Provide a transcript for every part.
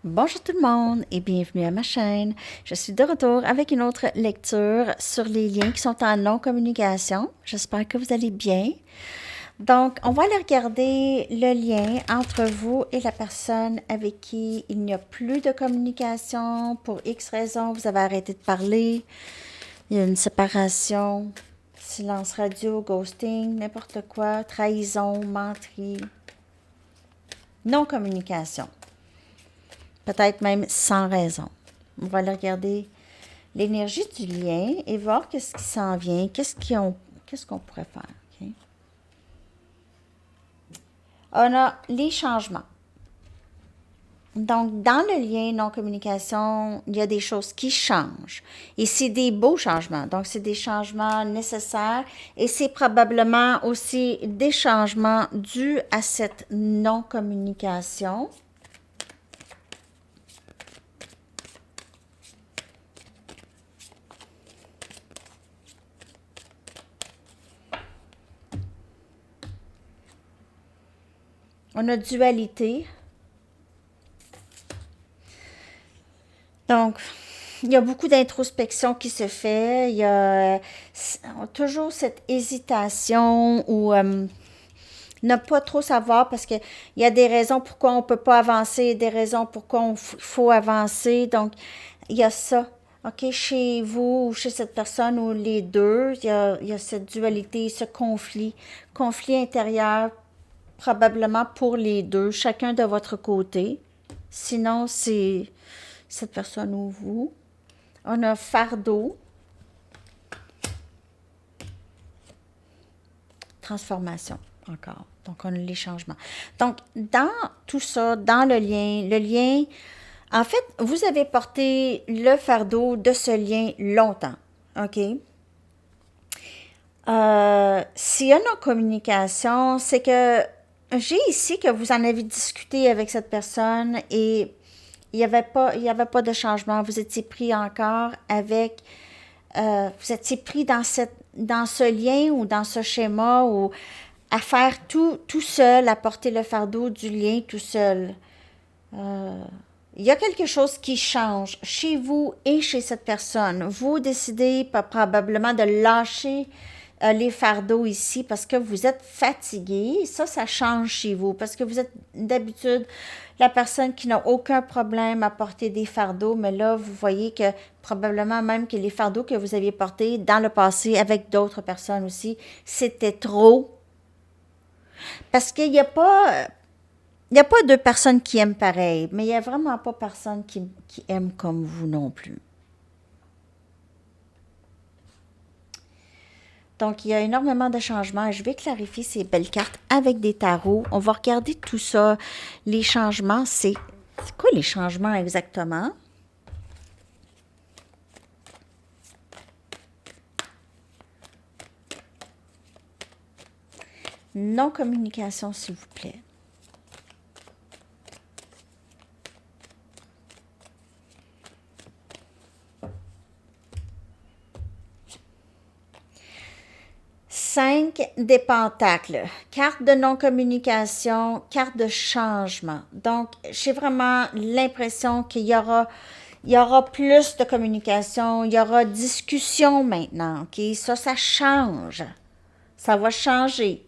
Bonjour tout le monde et bienvenue à ma chaîne. Je suis de retour avec une autre lecture sur les liens qui sont en non-communication. J'espère que vous allez bien. Donc, on va aller regarder le lien entre vous et la personne avec qui il n'y a plus de communication. Pour X raisons, vous avez arrêté de parler. Il y a une séparation, silence radio, ghosting, n'importe quoi, trahison, menterie, non-communication. Peut-être même sans raison. On va aller regarder l'énergie du lien et voir qu'est-ce qui s'en vient, qu'est-ce qu'on pourrait faire. Okay? On a les changements. Donc, dans le lien non-communication, il y a des choses qui changent. Et c'est des beaux changements. Donc, c'est des changements nécessaires et c'est probablement aussi des changements dus à cette non-communication. On a dualité. Donc, il y a beaucoup d'introspection qui se fait. Il y a toujours cette hésitation ou ne pas trop savoir parce qu'il y a des raisons pourquoi on ne peut pas avancer, des raisons pourquoi il faut avancer. Donc, il y a ça. OK, chez vous ou chez cette personne ou les deux, il y a cette dualité, ce conflit intérieur probablement pour les deux, chacun de votre côté. Sinon, c'est cette personne ou vous. On a fardeau. Transformation, encore. Donc, on a les changements. Donc, dans tout ça, dans le lien, en fait, vous avez porté le fardeau de ce lien longtemps. OK? S'il y a une communication, c'est que j'ai ici que vous en avez discuté avec cette personne et il n'y avait pas de changement. Vous étiez pris encore avec, vous étiez pris dans ce lien ou dans ce schéma ou à faire tout seul, à porter le fardeau du lien tout seul. Il y a quelque chose qui change chez vous et chez cette personne. Vous décidez probablement de lâcher les fardeaux ici parce que vous êtes fatigué. Ça change chez vous parce que vous êtes d'habitude la personne qui n'a aucun problème à porter des fardeaux, mais là, vous voyez que probablement même que les fardeaux que vous aviez portés dans le passé avec d'autres personnes aussi, c'était trop. Parce qu'il n'y a pas... Il n'y a pas deux personnes qui aiment pareil, mais il n'y a vraiment pas personne qui aime comme vous non plus. Donc, il y a énormément de changements. Je vais clarifier ces belles cartes avec des tarots. On va regarder tout ça. Les changements, c'est quoi les changements exactement? Non-communication, s'il vous plaît. Cinq des pentacles, carte de non-communication, carte de changement. Donc, j'ai vraiment l'impression qu'il y aura plus de communication, il y aura discussion maintenant, OK? Ça change. Ça va changer.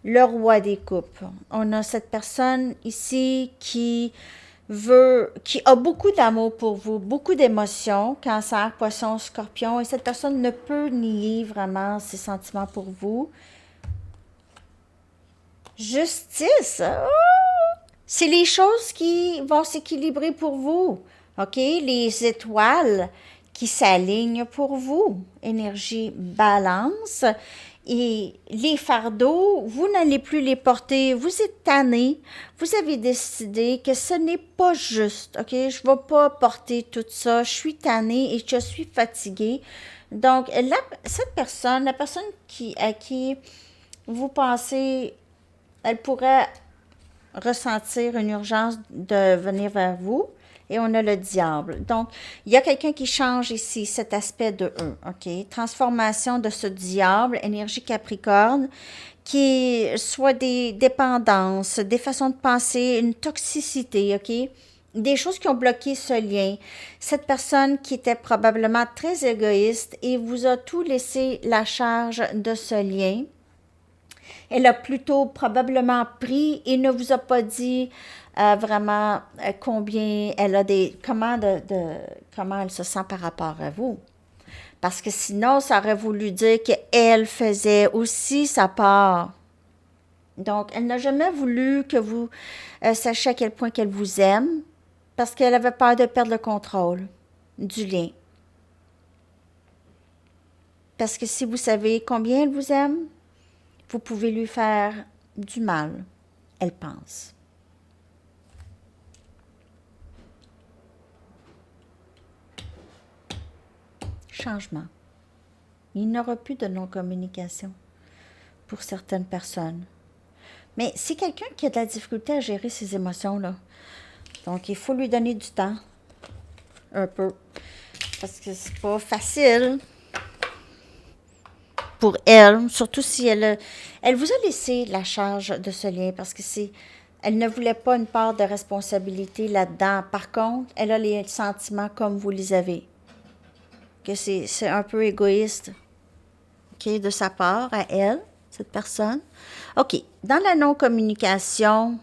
Le roi des coupes. On a cette personne ici qui a beaucoup d'amour pour vous, beaucoup d'émotions, Cancer, Poisson, Scorpion, et cette personne ne peut nier vraiment ses sentiments pour vous. Justice, c'est les choses qui vont s'équilibrer pour vous, OK? Les étoiles qui s'alignent pour vous, énergie balance. Et les fardeaux, vous n'allez plus les porter, vous êtes tanné, vous avez décidé que ce n'est pas juste, OK? Je ne vais pas porter tout ça, je suis tanné et je suis fatiguée. Donc, cette personne, la personne à qui vous pensez, elle pourrait ressentir une urgence de venir vers vous, Et on a le diable. Donc, il y a quelqu'un qui change ici cet aspect de eux, OK? Transformation de ce diable, énergie Capricorne, qui est soit des dépendances, des façons de penser, une toxicité, OK? Des choses qui ont bloqué ce lien. Cette personne qui était probablement très égoïste et vous a tout laissé la charge de ce lien. Elle a plutôt probablement pris et ne vous a pas dit vraiment combien elle a comment elle se sent par rapport à vous. Parce que sinon, ça aurait voulu dire qu'elle faisait aussi sa part. Donc, elle n'a jamais voulu que vous sachiez à quel point qu'elle vous aime, parce qu'elle avait peur de perdre le contrôle du lien. Parce que si vous savez combien elle vous aime, vous pouvez lui faire du mal, elle pense. Changement. Il n'y aura plus de non-communication pour certaines personnes. Mais c'est quelqu'un qui a de la difficulté à gérer ses émotions, là. Donc, il faut lui donner du temps. Un peu. Parce que c'est pas facile pour elle, surtout si elle vous a laissé la charge de ce lien parce que elle ne voulait pas une part de responsabilité là-dedans. Par contre, elle a les sentiments comme vous les avez. Que c'est un peu égoïste, OK, de sa part à elle, cette personne. OK, dans la non-communication,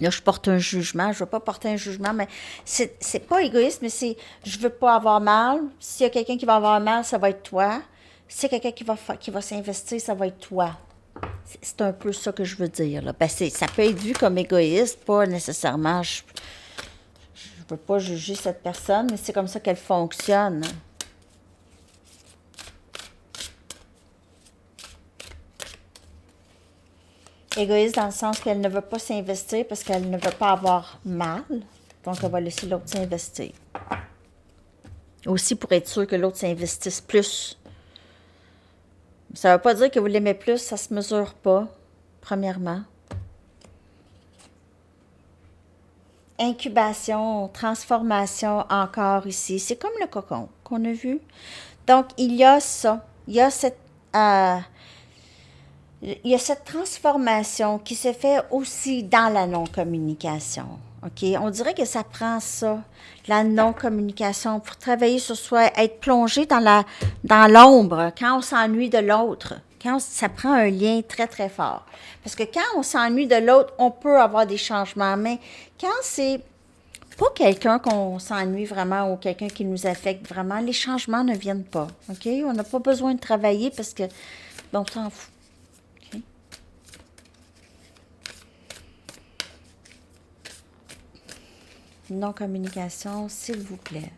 là, je porte un jugement. Je ne veux pas porter un jugement, mais c'est pas égoïste, mais c'est je veux pas avoir mal. S'il y a quelqu'un qui va avoir mal, ça va être toi. S'il y a quelqu'un qui va s'investir, ça va être toi. C'est un peu ça que je veux dire, là. Ben, ça peut être vu comme égoïste, pas nécessairement. Je ne veux pas juger cette personne, mais c'est comme ça qu'elle fonctionne. Égoïste dans le sens qu'elle ne veut pas s'investir parce qu'elle ne veut pas avoir mal. Donc, elle va laisser l'autre s'investir. Aussi pour être sûr que l'autre s'investisse plus. Ça ne veut pas dire que vous l'aimez plus, ça ne se mesure pas, premièrement. Incubation, transformation encore ici. C'est comme le cocon qu'on a vu. Donc, il y a ça. Il y a cette transformation qui se fait aussi dans la non-communication. OK? On dirait que ça prend ça, la non-communication, pour travailler sur soi, être plongé dans l'ombre, quand on s'ennuie de l'autre. Ça prend un lien très, très fort. Parce que quand on s'ennuie de l'autre, on peut avoir des changements. Mais quand c'est pas quelqu'un qu'on s'ennuie vraiment ou quelqu'un qui nous affecte vraiment, les changements ne viennent pas. OK? On n'a pas besoin de travailler parce que on s'en fout. Okay? Non-communication, s'il vous plaît.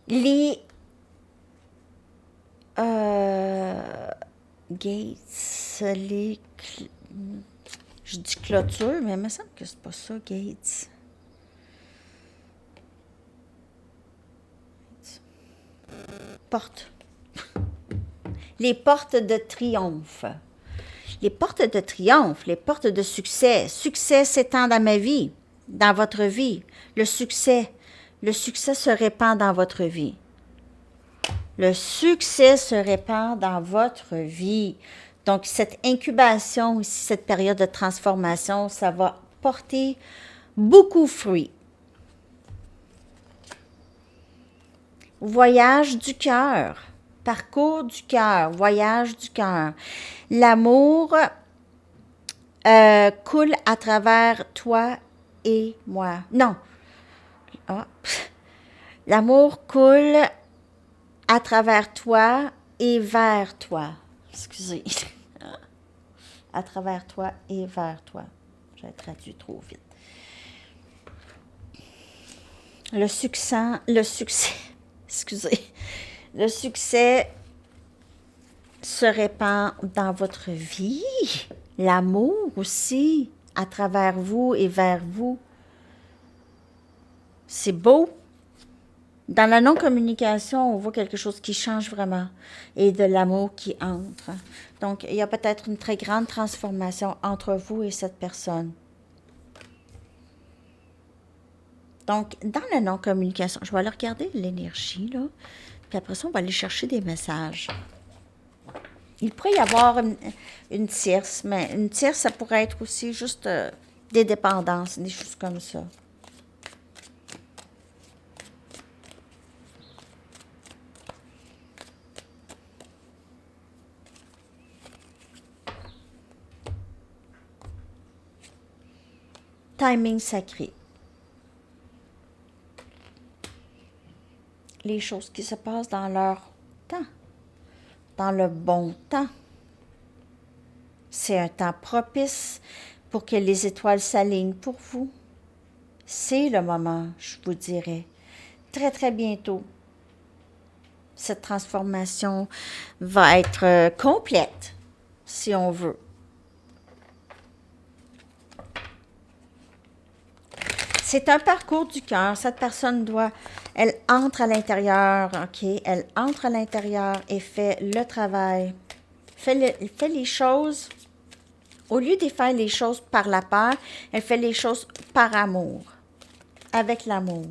Les gates, je dis clôture, mais il me semble que c'est pas ça, gates. Porte. Les portes de triomphe. Les portes de triomphe, les portes de succès. Succès s'étend dans ma vie, dans votre vie. Le succès se répand dans votre vie. Le succès se répand dans votre vie. Donc, cette incubation, ici, cette période de transformation, ça va porter beaucoup fruit. Voyage du cœur. Parcours du cœur, voyage du cœur. L'amour coule à travers toi et moi. Non. Ah. L'amour coule à travers toi et vers toi. Excusez. À travers toi et vers toi. J'ai traduit trop vite. Le succès, excusez. Le succès se répand dans votre vie. L'amour aussi, à travers vous et vers vous. C'est beau. Dans la non-communication, on voit quelque chose qui change vraiment et de l'amour qui entre. Donc, il y a peut-être une très grande transformation entre vous et cette personne. Donc, dans la non-communication, je vais aller regarder l'énergie, là. Puis après ça, on va aller chercher des messages. Il pourrait y avoir une tierce, mais une tierce, ça pourrait être aussi juste des dépendances, des choses comme ça. Timing sacré. Les choses qui se passent dans leur temps, dans le bon temps. C'est un temps propice pour que les étoiles s'alignent pour vous. C'est le moment, je vous dirais. Très, très bientôt, cette transformation va être complète, si on veut. C'est un parcours du cœur. Cette personne elle entre à l'intérieur, OK? Elle entre à l'intérieur et fait le travail. Fait les choses, au lieu de faire les choses par la peur, elle fait les choses par amour, avec l'amour.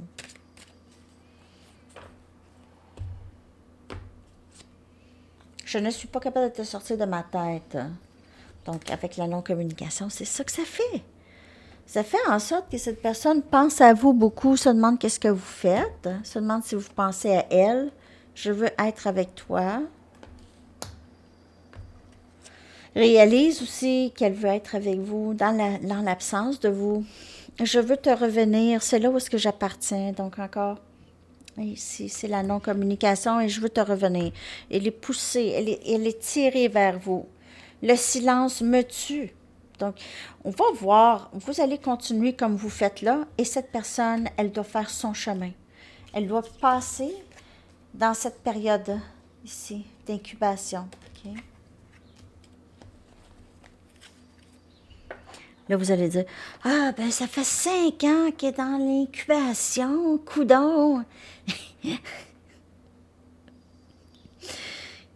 Je ne suis pas capable de te sortir de ma tête. Donc, avec la non-communication, c'est ça que ça fait. Ça fait en sorte que cette personne pense à vous beaucoup, se demande qu'est-ce que vous faites, se demande si vous pensez à elle. Je veux être avec toi. Réalise aussi qu'elle veut être avec vous dans l'absence de vous. Je veux te revenir, c'est là où est-ce que j'appartiens. Donc encore, ici, c'est la non-communication et je veux te revenir. Elle est poussée, elle est tirée vers vous. Le silence me tue. Donc, on va voir, vous allez continuer comme vous faites là, et cette personne, elle doit faire son chemin. Elle doit passer dans cette période ici d'incubation. OK? Là, vous allez dire, ah, ben ça fait 5 ans qu'elle est dans l'incubation, coudon. Il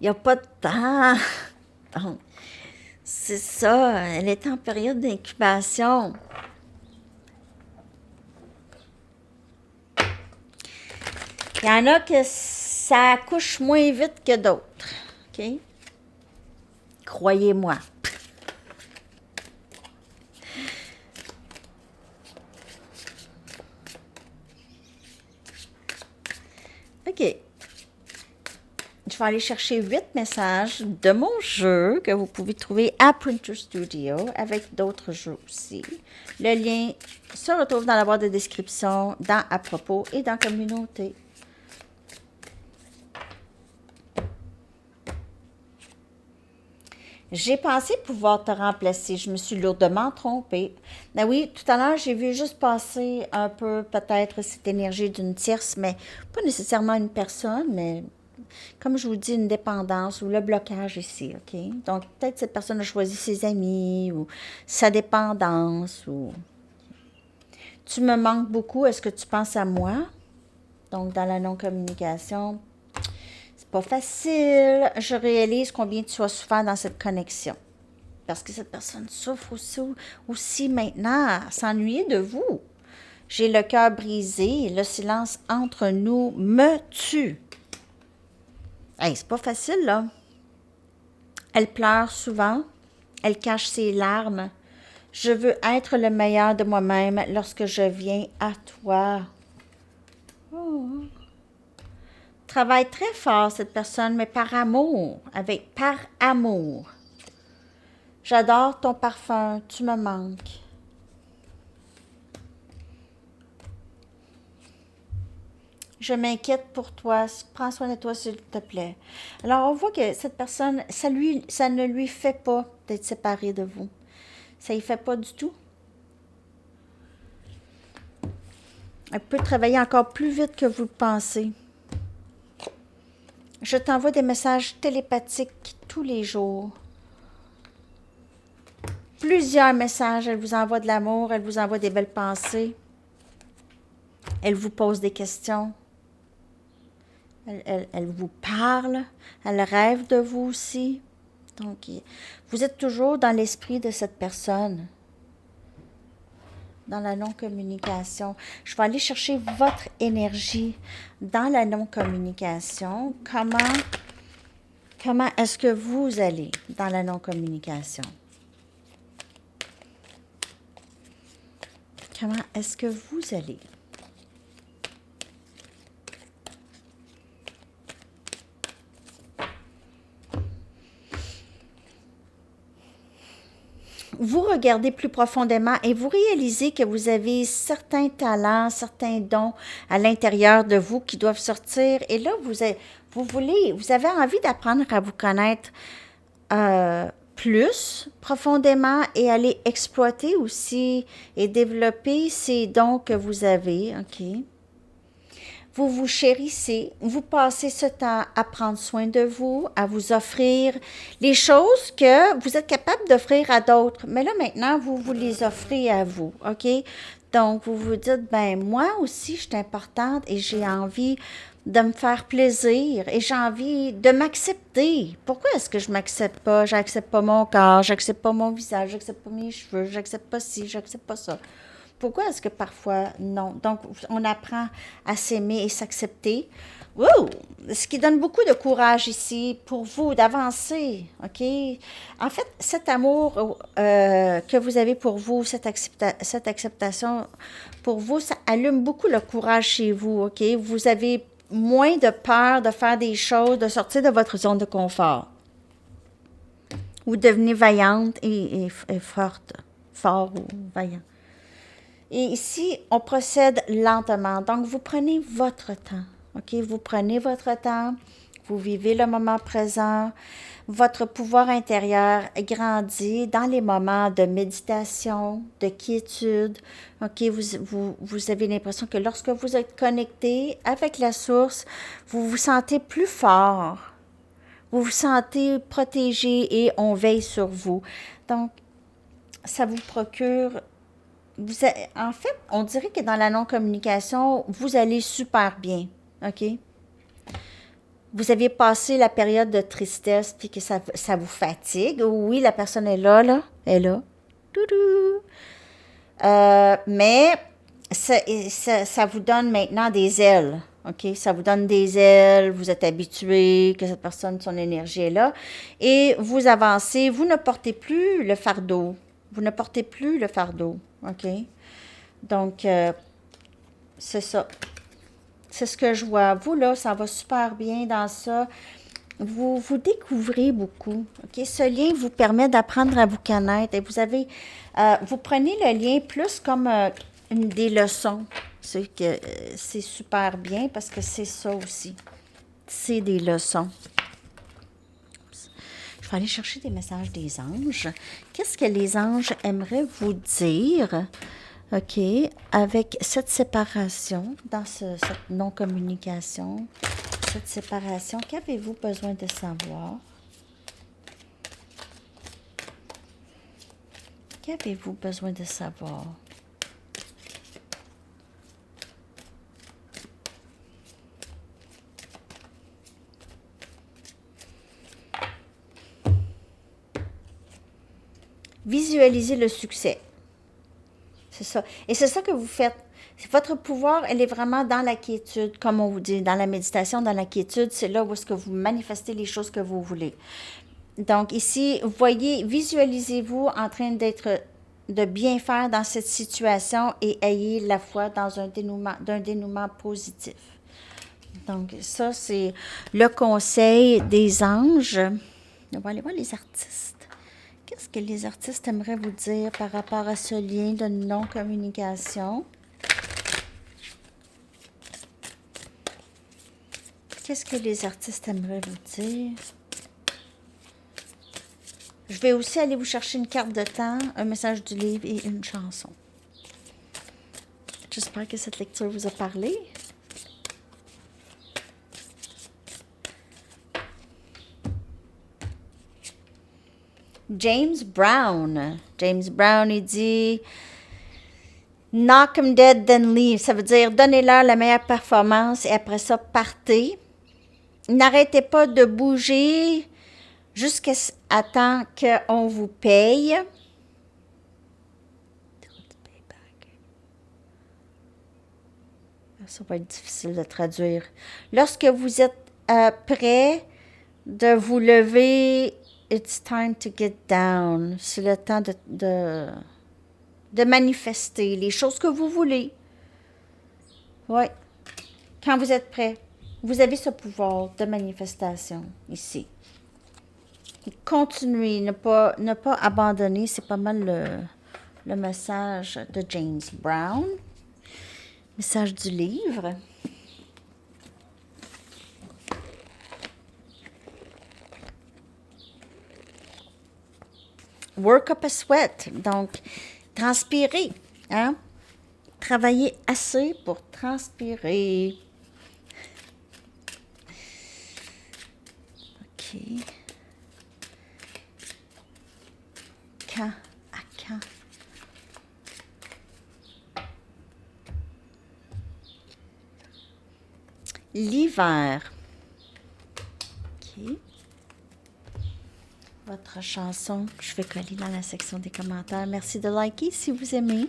n'y a pas de temps. Donc, c'est ça, elle est en période d'incubation. Il y en a que ça accouche moins vite que d'autres. OK? Croyez-moi. OK. Je vais aller chercher 8 messages de mon jeu que vous pouvez trouver à Printer Studio avec d'autres jeux aussi. Le lien se retrouve dans la boîte de description, dans À propos et dans Communauté. J'ai pensé pouvoir te remplacer. Je me suis lourdement trompée. Ben oui, tout à l'heure, j'ai vu juste passer un peu peut-être cette énergie d'une tierce, mais pas nécessairement une personne, mais comme je vous dis, une dépendance ou le blocage ici, OK? Donc, peut-être cette personne a choisi ses amis ou sa dépendance ou... Tu me manques beaucoup, est-ce que tu penses à moi? Donc, dans la non-communication, c'est pas facile. Je réalise combien tu as souffert dans cette connexion. Parce que cette personne souffre aussi maintenant à s'ennuyer de vous. J'ai le cœur brisé, le silence entre nous me tue. Hey, c'est pas facile, là. Elle pleure souvent. Elle cache ses larmes. Je veux être le meilleur de moi-même lorsque je viens à toi. Oh. Travaille très fort, cette personne, mais par amour. Par amour. J'adore ton parfum. Tu me manques. Je m'inquiète pour toi. Prends soin de toi, s'il te plaît. Alors, on voit que cette personne, ça ne lui fait pas d'être séparée de vous. Ça y fait pas du tout. Elle peut travailler encore plus vite que vous le pensez. Je t'envoie des messages télépathiques tous les jours. Plusieurs messages. Elle vous envoie de l'amour, elle vous envoie des belles pensées. Elle vous pose des questions. Elle vous parle, elle rêve de vous aussi. Donc, vous êtes toujours dans l'esprit de cette personne, dans la non-communication. Je vais aller chercher votre énergie dans la non-communication. Comment est-ce que vous allez dans la non-communication? Comment est-ce que vous allez? Vous regardez plus profondément et vous réalisez que vous avez certains talents, certains dons à l'intérieur de vous qui doivent sortir. Et là, vous avez envie d'apprendre à vous connaître plus profondément et aller exploiter aussi et développer ces dons que vous avez. OK? Vous vous chérissez, vous passez ce temps à prendre soin de vous, à vous offrir les choses que vous êtes capable d'offrir à d'autres. Mais là, maintenant, vous les offrez à vous, OK? Donc, vous vous dites, ben moi aussi, je suis importante et j'ai envie de me faire plaisir et j'ai envie de m'accepter. Pourquoi est-ce que je m'accepte pas? J'accepte pas mon corps, j'accepte pas mon visage, j'accepte pas mes cheveux, j'accepte pas ci, j'accepte pas ça. Pourquoi est-ce que parfois non? Donc, on apprend à s'aimer et s'accepter. Wow! Ce qui donne beaucoup de courage ici pour vous d'avancer, OK? En fait, cet amour que vous avez pour vous, cette acceptation pour vous, ça allume beaucoup le courage chez vous, OK? Vous avez moins de peur de faire des choses, de sortir de votre zone de confort. Vous devenez vaillante et forte, fort ou vaillant. Et ici, on procède lentement. Donc, vous prenez votre temps. OK? Vous prenez votre temps. Vous vivez le moment présent. Votre pouvoir intérieur grandit dans les moments de méditation, de quiétude. OK? Vous avez l'impression que lorsque vous êtes connecté avec la source, vous vous sentez plus fort. Vous vous sentez protégé et on veille sur vous. Donc, ça vous procure... en fait, on dirait que dans la non-communication, vous allez super bien, OK? Vous avez passé la période de tristesse puis que ça vous fatigue. Oui, la personne est là, elle est là. Doudou. Mais ça vous donne maintenant des ailes, OK? Ça vous donne des ailes, vous êtes habitué que cette personne, son énergie est là. Et vous avancez, vous ne portez plus le fardeau. Vous ne portez plus le fardeau. OK? Donc, c'est ça. C'est ce que je vois. Vous, là, ça va super bien dans ça. Vous découvrez beaucoup. OK? Ce lien vous permet d'apprendre à vous connaître. Et vous prenez le lien plus comme des leçons. C'est super bien parce que c'est ça aussi. C'est des leçons. Je vais aller chercher des messages des anges. Qu'est-ce que les anges aimeraient vous dire, OK, avec cette séparation, dans cette non-communication, cette séparation, qu'avez-vous besoin de savoir? Qu'avez-vous besoin de savoir? Visualisez le succès. C'est ça. Et c'est ça que vous faites. Votre pouvoir, elle est vraiment dans la quiétude, comme on vous dit, dans la méditation, dans la quiétude. C'est là où est-ce que vous manifestez les choses que vous voulez. Donc ici, voyez, visualisez-vous en train de bien faire dans cette situation et ayez la foi dans d'un dénouement positif. Donc ça, c'est le conseil des anges. On va aller voir les artistes. Qu'est-ce que les artistes aimeraient vous dire par rapport à ce lien de non-communication? Qu'est-ce que les artistes aimeraient vous dire? Je vais aussi aller vous chercher une carte de temps, un message du livre et une chanson. J'espère que cette lecture vous a parlé. James Brown. James Brown, il dit « Knock 'em dead, then leave ». Ça veut dire « Donnez-leur la meilleure performance et après ça, partez ». n'arrêtez pas de bouger jusqu'à temps qu'on vous paye. Ça va être difficile de traduire. Lorsque vous êtes prêt de vous lever, it's time to get down. C'est le temps de manifester les choses que vous voulez. Oui. Quand vous êtes prêt, vous avez ce pouvoir de manifestation ici. Et continuez, ne pas abandonner. C'est pas mal le message de James Brown. Message du livre. Work up a sweat. Donc, transpirer. Hein? Travailler assez pour transpirer. OK. Quand? À quand? L'hiver. OK. Votre chanson, je vais coller dans la section des commentaires. Merci de liker si vous aimez.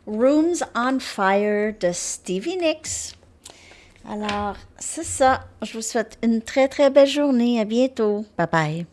Rooms on Fire de Stevie Nicks. Alors, c'est ça. Je vous souhaite une très, très belle journée. À bientôt. Bye bye.